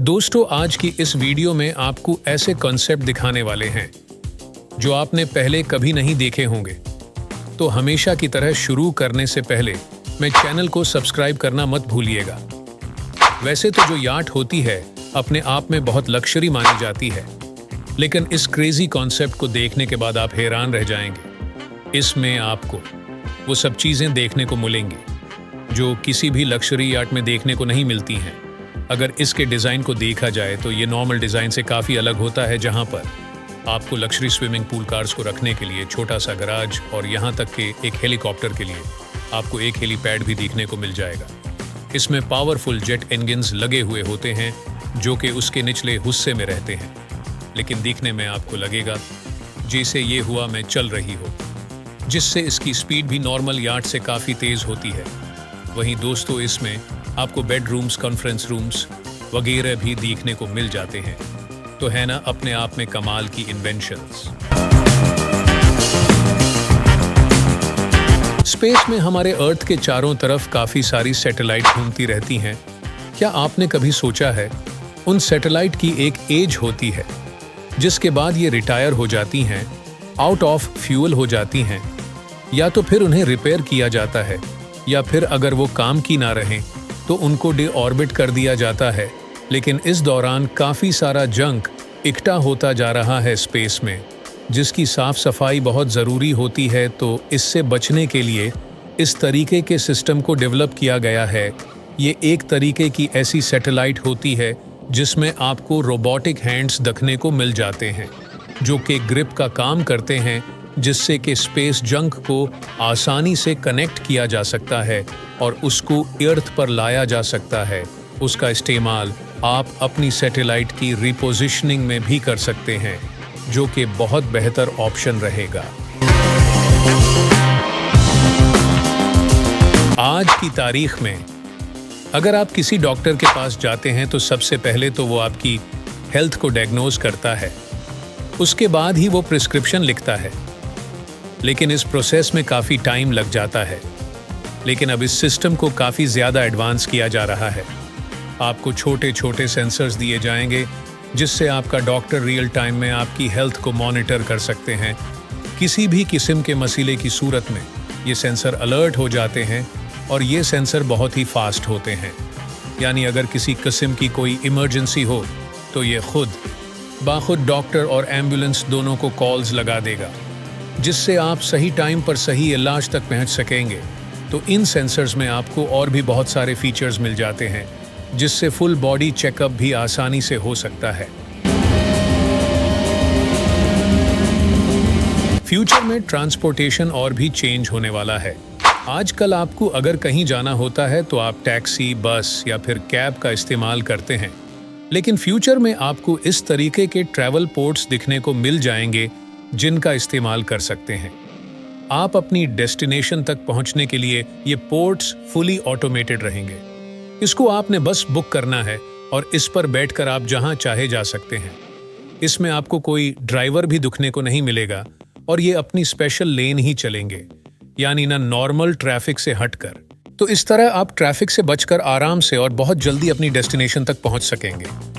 दोस्तों, आज की इस वीडियो में आपको ऐसे कॉन्सेप्ट दिखाने वाले हैं जो आपने पहले कभी नहीं देखे होंगे। तो हमेशा की तरह शुरू करने से पहले मैं चैनल को सब्सक्राइब करना मत भूलिएगा। वैसे तो जो याट होती है अपने आप में बहुत लग्जरी मानी जाती है, लेकिन इस क्रेजी कॉन्सेप्ट को देखने के बाद आप हैरान रह जाएंगे। इसमें आपको वो सब चीज़ें देखने को मिलेंगी जो किसी भी लग्जरी याट में देखने को नहीं मिलती हैं। अगर इसके डिज़ाइन को देखा जाए तो ये नॉर्मल डिज़ाइन से काफ़ी अलग होता है, जहाँ पर आपको लग्जरी स्विमिंग पूल कार्स को रखने के लिए छोटा सा गराज और यहाँ तक कि एक हेलीकॉप्टर के लिए आपको एक हेलीपैड भी देखने को मिल जाएगा। इसमें पावरफुल जेट इंजन्स लगे हुए होते हैं जो कि उसके निचले हिस्से में रहते हैं, लेकिन दिखने में आपको लगेगा जैसे ये हुआ में चल रही हो, जिससे इसकी स्पीड भी नॉर्मल याट से काफ़ी तेज़ होती है। वहीं दोस्तों, इसमें आपको बेडरूम्स, कॉन्फ्रेंस रूम्स वगैरह भी देखने को मिल जाते हैं। तो है ना अपने आप में कमाल की इन्वेंशंस। स्पेस में हमारे अर्थ के चारों तरफ काफ़ी सारी सैटेलाइट घूमती रहती हैं। क्या आपने कभी सोचा है उन सैटेलाइट की एक एज होती है जिसके बाद ये रिटायर हो जाती हैं, आउट ऑफ फ्यूल हो जाती हैं, या तो फिर उन्हें रिपेयर किया जाता है, या फिर अगर वो काम की ना रहें तो उनको डे ऑर्बिट कर दिया जाता है। लेकिन इस दौरान काफ़ी सारा जंक इकट्ठा होता जा रहा है स्पेस में, जिसकी साफ सफाई बहुत ज़रूरी होती है। तो इससे बचने के लिए इस तरीके के सिस्टम को डेवलप किया गया है। ये एक तरीके की ऐसी सैटेलाइट होती है जिसमें आपको रोबोटिक हैंड्स देखने को मिल जाते हैं जो कि ग्रिप का काम करते हैं, जिससे कि स्पेस जंक को आसानी से कनेक्ट किया जा सकता है और उसको अर्थ पर लाया जा सकता है। उसका इस्तेमाल आप अपनी सैटेलाइट की रिपोजिशनिंग में भी कर सकते हैं, जो कि बहुत बेहतर ऑप्शन रहेगा। आज की तारीख में अगर आप किसी डॉक्टर के पास जाते हैं तो सबसे पहले तो वो आपकी हेल्थ को डायग्नोज करता है, उसके बाद ही वो प्रिस्क्रिप्शन लिखता है। लेकिन इस प्रोसेस में काफ़ी टाइम लग जाता है। लेकिन अब इस सिस्टम को काफ़ी ज़्यादा एडवांस किया जा रहा है। आपको छोटे छोटे सेंसर्स दिए जाएंगे जिससे आपका डॉक्टर रियल टाइम में आपकी हेल्थ को मॉनिटर कर सकते हैं। किसी भी किस्म के मसले की सूरत में ये सेंसर अलर्ट हो जाते हैं और ये सेंसर बहुत ही फास्ट होते हैं। यानी अगर किसी किस्म की कोई इमरजेंसी हो तो ये बाखुद डॉक्टर और एम्बुलेंस दोनों को कॉल्स लगा देगा, जिससे आप सही टाइम पर सही इलाज तक पहुंच सकेंगे। तो इन सेंसर्स में आपको और भी बहुत सारे फीचर्स मिल जाते हैं, जिससे फुल बॉडी चेकअप भी आसानी से हो सकता है। फ्यूचर में ट्रांसपोर्टेशन और भी चेंज होने वाला है। आजकल आपको अगर कहीं जाना होता है तो आप टैक्सी, बस या फिर कैब का इस्तेमाल करते हैं, लेकिन फ्यूचर में आपको इस तरीके के ट्रैवल पोर्ट्स दिखने को मिल जाएंगे जिनका इस्तेमाल कर सकते हैं। आप अपनी डेस्टिनेशन तक पहुंचने के लिए ये पोर्ट्स फुली ऑटोमेटेड रहेंगे। इसको आपने बस बुक करना है और इस पर बैठकर आप जहां चाहे जा सकते हैं। इसमें आपको कोई ड्राइवर भी दिखने को नहीं मिलेगा और ये अपनी स्पेशल लेन ही चलेंगे, यानी ना नॉर्मल ट्रैफिक से हटकर। तो इस तरह आप ट्रैफिक से बचकर आराम से और बहुत जल्दी अपनी डेस्टिनेशन तक पहुंच सकेंगे।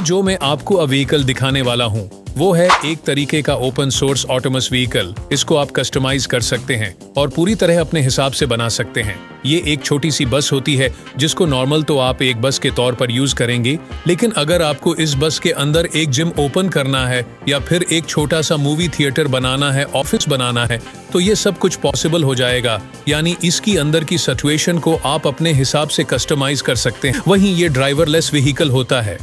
जो मैं आपको व्हीकल दिखाने वाला हूं वो है एक तरीके का ओपन सोर्स ऑटोनमस व्हीकल। इसको आप कस्टमाइज कर सकते हैं और पूरी तरह अपने हिसाब से बना सकते हैं। ये एक छोटी सी बस होती है जिसको नॉर्मल तो आप एक बस के तौर पर यूज करेंगे, लेकिन अगर आपको इस बस के अंदर एक जिम ओपन करना है या फिर एक छोटा सा मूवी थिएटर बनाना है, ऑफिस बनाना है, तो ये सब कुछ पॉसिबल हो जाएगा। यानी इसकी अंदर की सिचुएशन को आप अपने हिसाब से कस्टमाइज कर सकते हैं। वहीं ये ड्राइवरलेस व्हीकल होता है।